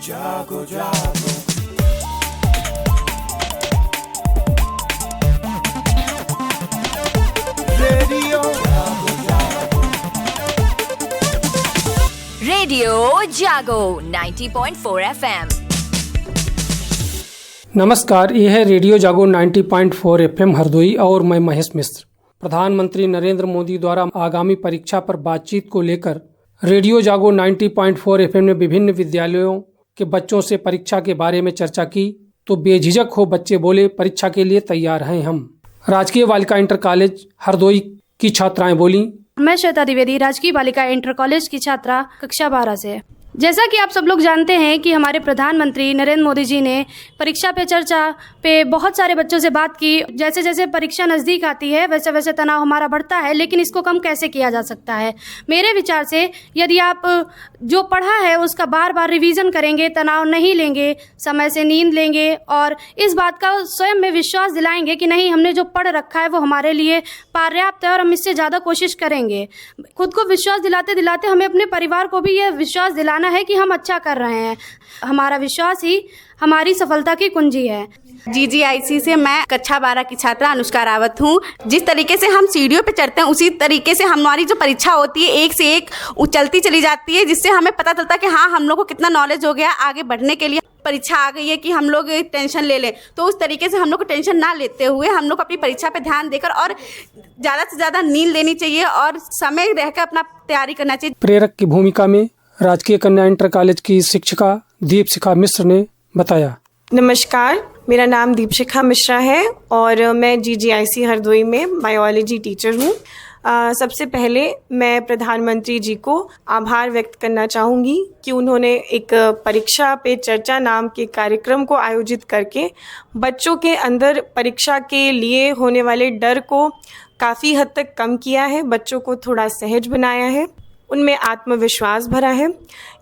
जागो जागो रेडियो जागो जागो रेडियो जागो 90.4 FM। नमस्कार, यह है रेडियो जागो 90.4 FM हरदोई और मैं महेश मिश्र। प्रधानमंत्री नरेंद्र मोदी द्वारा आगामी परीक्षा पर बातचीत को लेकर रेडियो जागो 90.4 FM ने विभिन्न विद्यालयों के बच्चों से परीक्षा के बारे में चर्चा की, तो बेझिझक हो बच्चे बोले, परीक्षा के लिए तैयार हैं हम। राजकीय बालिका इंटर कॉलेज हरदोई की छात्राएं बोली। मैं श्वेता द्विवेदी, राजकीय बालिका इंटर कॉलेज की छात्रा, कक्षा 12 से। जैसा कि आप सब लोग जानते हैं कि हमारे प्रधानमंत्री नरेंद्र मोदी जी ने परीक्षा पे चर्चा पे बहुत सारे बच्चों से बात की। जैसे जैसे परीक्षा नज़दीक आती है वैसे वैसे तनाव हमारा बढ़ता है, लेकिन इसको कम कैसे किया जा सकता है। मेरे विचार से यदि आप जो पढ़ा है उसका बार बार रिवीजन करेंगे, तनाव नहीं लेंगे, समय से नींद लेंगे और इस बात का स्वयं में विश्वास दिलाएंगे कि नहीं, हमने जो पढ़ रखा है वो हमारे लिए पर्याप्त है और हम इससे ज़्यादा कोशिश करेंगे। खुद को विश्वास दिलाते दिलाते हमें अपने परिवार को भी यह विश्वास दिलाना है कि हम अच्छा कर रहे हैं। हमारा विश्वास ही हमारी सफलता की कुंजी है। GGIC से मैं कक्षा 12 की छात्रा अनुष्का रावत हूँ। जिस तरीके से हम सीढ़ियों पे चढ़ते हैं उसी तरीके से हमारी जो परीक्षा होती है एक से एक चलती चली जाती है, जिससे हमें पता चलता है कि हाँ, हम लोग को कितना नॉलेज हो गया। आगे बढ़ने के लिए परीक्षा आ गई है कि हम लोग टेंशन ले लें, तो उस तरीके से हम लोग को टेंशन ना लेते हुए हम लोग अपनी परीक्षा पे ध्यान देकर और ज़्यादा से ज़्यादा नींद लेनी चाहिए और समय रहकर अपना तैयारी करना चाहिए। प्रेरक की भूमिका में राजकीय कन्या इंटर कॉलेज की शिक्षिका दीपशिखा मिश्र ने बताया। नमस्कार, मेरा नाम दीपशिखा मिश्रा है और मैं GGIC हरदोई में बायोलॉजी टीचर हूँ। सबसे पहले मैं प्रधानमंत्री जी को आभार व्यक्त करना चाहूँगी कि उन्होंने एक परीक्षा पे चर्चा नाम के कार्यक्रम को आयोजित करके बच्चों के अंदर परीक्षा के लिए होने वाले डर को काफ़ी हद तक कम किया है, बच्चों को थोड़ा सहज बनाया है, उनमें आत्मविश्वास भरा है।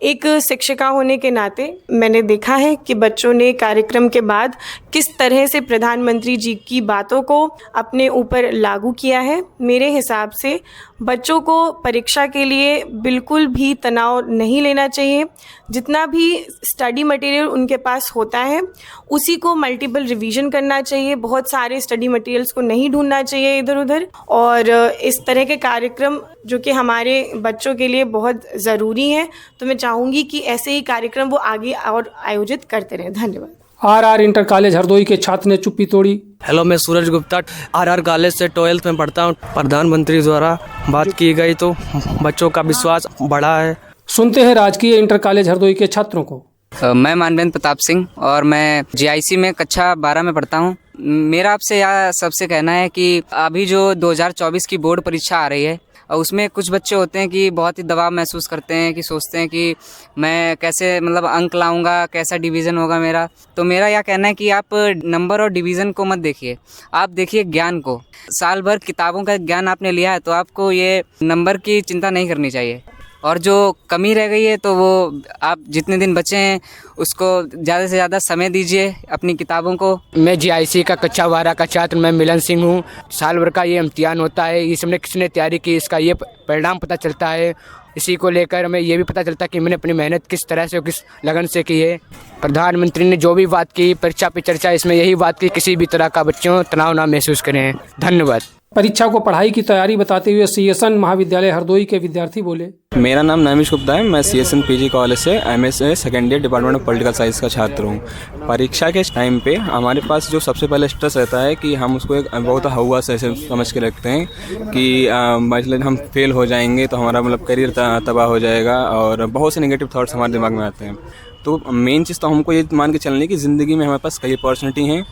एक शिक्षिका होने के नाते मैंने देखा है कि बच्चों ने कार्यक्रम के बाद किस तरह से प्रधानमंत्री जी की बातों को अपने ऊपर लागू किया है। मेरे हिसाब से बच्चों को परीक्षा के लिए बिल्कुल भी तनाव नहीं लेना चाहिए। जितना भी स्टडी मटेरियल उनके पास होता है उसी को मल्टीपल रिवीजन करना चाहिए। बहुत सारे स्टडी मटेरियल्स को नहीं ढूंढना चाहिए इधर उधर। और इस तरह के कार्यक्रम जो कि हमारे बच्चों के लिए बहुत ज़रूरी हैं, तो मैं चाहूँगी कि ऐसे ही कार्यक्रम वो आगे और आयोजित करते रहें। धन्यवाद। RR इंटर कॉलेज हरदोई के छात्र ने चुप्पी तोड़ी। हेलो, मैं सूरज गुप्ता RR कॉलेज से 12th में पढ़ता हूँ। प्रधानमंत्री द्वारा बात की गई तो बच्चों का विश्वास बढ़ा है। सुनते हैं राजकीय इंटर कॉलेज हरदोई के छात्रों को। मैं मानवेंद्र प्रताप सिंह और मैं GIC में कक्षा 12 में पढ़ता हूँ। मेरा आपसे यह सबसे कहना है कि अभी जो 2024 की बोर्ड परीक्षा आ रही है और उसमें कुछ बच्चे होते हैं कि बहुत ही दबाव महसूस करते हैं, कि सोचते हैं कि मैं कैसे अंक लाऊंगा, कैसा डिवीज़न होगा मेरा। तो मेरा यह कहना है कि आप नंबर और डिवीज़न को मत देखिए, आप देखिए ज्ञान को। साल भर किताबों का ज्ञान आपने लिया है तो आपको ये नंबर की चिंता नहीं करनी चाहिए। और जो कमी रह गई है तो वो आप जितने दिन बचे हैं उसको ज़्यादा से ज़्यादा समय दीजिए अपनी किताबों को। मैं GIC का कक्षा 12 का छात्र मैं मिलन सिंह हूँ। साल भर का ये इम्तिहान होता है, इसमें किसने तैयारी की इसका ये परिणाम पता चलता है। इसी को लेकर हमें ये भी पता चलता है कि मैंने अपनी मेहनत किस तरह से, किस लगन से की है। प्रधानमंत्री ने जो भी बात की परीक्षा पे चर्चा, इसमें यही बात की किसी भी तरह का बच्चों तनाव ना महसूस करें। धन्यवाद। परीक्षा को पढ़ाई की तैयारी बताते हुए CSN महाविद्यालय हरदोई के विद्यार्थी बोले। मेरा नाम नमिश गुप्ता है। मैं CSN PG कॉलेज से MSc second year department of political science का छात्र हूँ। परीक्षा के टाइम पे हमारे पास जो सबसे पहले स्ट्रेस रहता है कि हम उसको एक बहुत हवा से समझ के रखते हैं कि मतलब हम फेल हो जाएंगे तो हमारा करियर तबाह हो जाएगा और बहुत से नेगेटिव थॉट्स हमारे दिमाग में आते हैं। तो मेन चीज़ तो हमको ये मान के चलनी कि ज़िंदगी में हमारे पास कई अपॉर्चुनिटी हैं,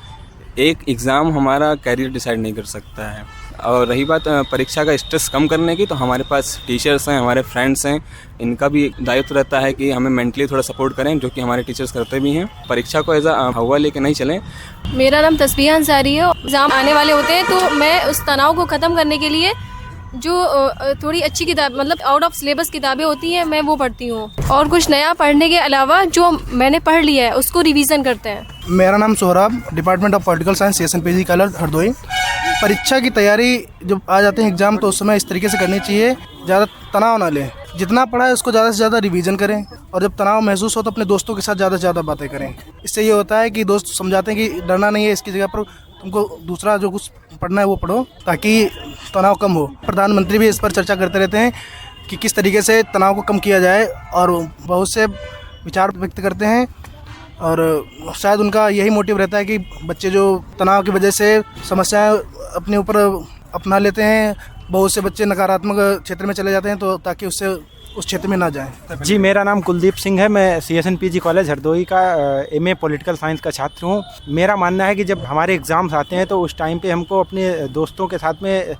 एक एग्ज़ाम हमारा कैरियर डिसाइड नहीं कर सकता है। और रही बात परीक्षा का स्ट्रेस कम करने की, तो हमारे पास टीचर्स हैं, हमारे फ्रेंड्स हैं, इनका भी दायित्व रहता है कि हमें मेंटली थोड़ा सपोर्ट करें, जो कि हमारे टीचर्स करते भी हैं। परीक्षा को एज हवा लेके नहीं चलें। मेरा नाम तस्बीहा अंसारी है। एग्ज़ाम आने वाले होते हैं तो मैं उस तनाव को ख़त्म करने के लिए जो थोड़ी अच्छी किताब आउट ऑफ सिलेबस किताबें होती हैं मैं वो पढ़ती हूँ, और कुछ नया पढ़ने के अलावा जो मैंने पढ़ लिया है उसको रिवीजन करते हैं। मेरा नाम Sohrab, department of political science, CSN PG college Hardoi. परीक्षा की तैयारी जब आ जाते हैं एग्ज़ाम तो उस समय इस तरीके से करनी चाहिए, ज़्यादा तनाव ना लें। जितना पढ़ा है उसको ज़्यादा से ज़्यादा रिवीजन करें, और जब तनाव महसूस हो तो अपने दोस्तों के साथ ज़्यादा से ज़्यादा बातें करें। इससे ये होता है कि दोस्त समझाते हैं कि डरना नहीं है, इसकी जगह पर तुमको दूसरा जो कुछ पढ़ना है वो पढ़ो ताकि तनाव कम हो। प्रधानमंत्री भी इस पर चर्चा करते रहते हैं कि किस तरीके से तनाव को कम किया जाए, और बहुत से विचार व्यक्त करते हैं, और शायद उनका यही मोटिव रहता है कि बच्चे जो तनाव की वजह से समस्याएं अपने ऊपर अपना लेते हैं, बहुत से बच्चे नकारात्मक क्षेत्र में चले जाते हैं, तो ताकि उससे उस क्षेत्र में ना जाएं। जी, मेरा नाम कुलदीप सिंह है। मैं CSNPG कॉलेज हरदोई का MA पॉलिटिकल साइंस का छात्र हूँ। मेरा मानना है कि जब हमारे एग्ज़ाम्स आते हैं तो उस टाइम पे हमको अपने दोस्तों के साथ में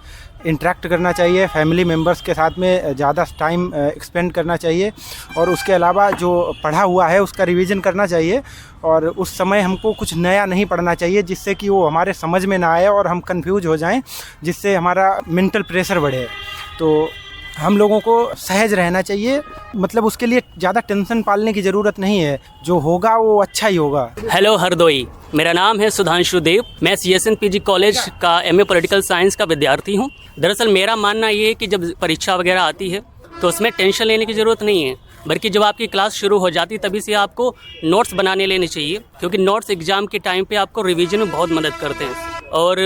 इंटरेक्ट करना चाहिए, फैमिली मेम्बर्स के साथ में ज़्यादा टाइम एक्सपेंड करना चाहिए, और उसके अलावा जो पढ़ा हुआ है उसका रिवीजन करना चाहिए, और उस समय हमको कुछ नया नहीं पढ़ना चाहिए जिससे कि वो हमारे समझ में ना आए और हम कंफ्यूज हो जाएं, जिससे हमारा मेंटल प्रेशर बढ़े। तो हम लोगों को सहज रहना चाहिए, मतलब उसके लिए ज़्यादा टेंशन पालने की ज़रूरत नहीं है, जो होगा वो अच्छा ही होगा। हेलो हरदोई, मेरा नाम है सुधांशु देव। मैं CSNPG कॉलेज का MA पॉलिटिकल साइंस का विद्यार्थी हूँ। दरअसल मेरा मानना ये है कि जब परीक्षा वगैरह आती है तो उसमें टेंशन लेने की ज़रूरत नहीं है, बल्कि जब आपकी क्लास शुरू हो जाती तभी से आपको नोट्स बनाने लेने चाहिए, क्योंकि नोट्स एग्ज़ाम के टाइम पे आपको रिवीजन में बहुत मदद करते हैं। और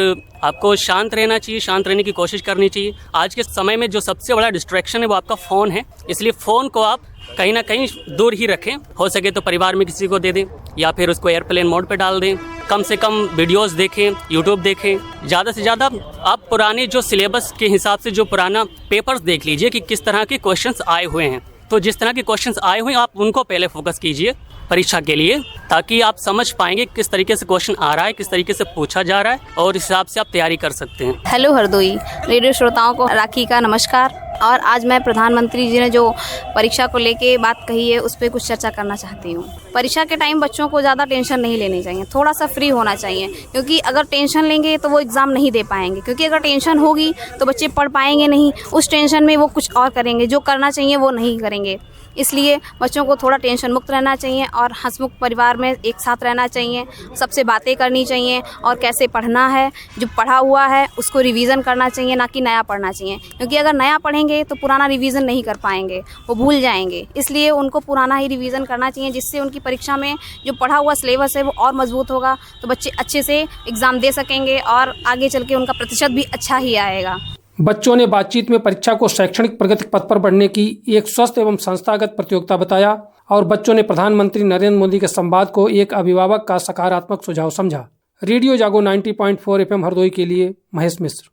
आपको शांत रहना चाहिए, शांत रहने की कोशिश करनी चाहिए। आज के समय में जो सबसे बड़ा डिस्ट्रैक्शन है वो आपका फ़ोन है, इसलिए फ़ोन को आप कहीं ना कहीं दूर ही रखें। हो सके तो परिवार में किसी को दे दें, या फिर उसको एयरप्लेन मोड पे डाल दें। कम से कम वीडियोस देखें, यूट्यूब देखें। ज़्यादा से ज़्यादा आप पुराने जो सिलेबस के हिसाब से जो पुराना पेपर्स देख लीजिए कि किस तरह के क्वेश्चंस आए हुए हैं। तो जिस तरह के क्वेश्चंस आए हुए हैं आप उनको पहले फोकस कीजिए परीक्षा के लिए, ताकि आप समझ पाएंगे किस तरीके से क्वेश्चन आ रहा है, किस तरीके से पूछा जा रहा है, और इस हिसाब से आप तैयारी कर सकते हैं। हेलो हरदोई रेडियो श्रोताओं को राखी का नमस्कार। और आज मैं प्रधानमंत्री जी ने जो परीक्षा को लेके बात कही है उस पर कुछ चर्चा करना चाहती हूँ। परीक्षा के टाइम बच्चों को ज़्यादा टेंशन नहीं लेनी चाहिए, थोड़ा सा फ्री होना चाहिए, क्योंकि अगर टेंशन लेंगे तो वो एग्ज़ाम नहीं दे पाएंगे, क्योंकि अगर टेंशन होगी तो बच्चे पढ़ पाएंगे नहीं, उस टेंशन में वो कुछ और करेंगे, जो करना चाहिए वो नहीं करेंगे। इसलिए बच्चों को थोड़ा टेंशन मुक्त रहना चाहिए और हंसमुख परिवार में एक साथ रहना चाहिए, सबसे बातें करनी चाहिए, और कैसे पढ़ना है, जो पढ़ा हुआ है उसको रिवीज़न करना चाहिए, ना कि नया पढ़ना चाहिए, क्योंकि अगर नया पढ़ेंगे तो पुराना रिवीज़न नहीं कर पाएंगे, वो भूल जाएंगे। इसलिए उनको पुराना ही रिवीज़न करना चाहिए, जिससे उनकी परीक्षा में जो पढ़ा हुआ सिलेबस है वो और मजबूत होगा, तो बच्चे अच्छे से एग्ज़ाम दे सकेंगे और आगे चल के उनका प्रतिशत भी अच्छा ही आएगा। बच्चों ने बातचीत में परीक्षा को शैक्षणिक प्रगति पथ पर बढ़ने की एक स्वस्थ एवं संस्थागत प्रतियोगिता बताया, और बच्चों ने प्रधानमंत्री नरेंद्र मोदी के संवाद को एक अभिभावक का सकारात्मक सुझाव समझा। रेडियो जागो 90.4 FM हरदोई के लिए महेश मिश्र।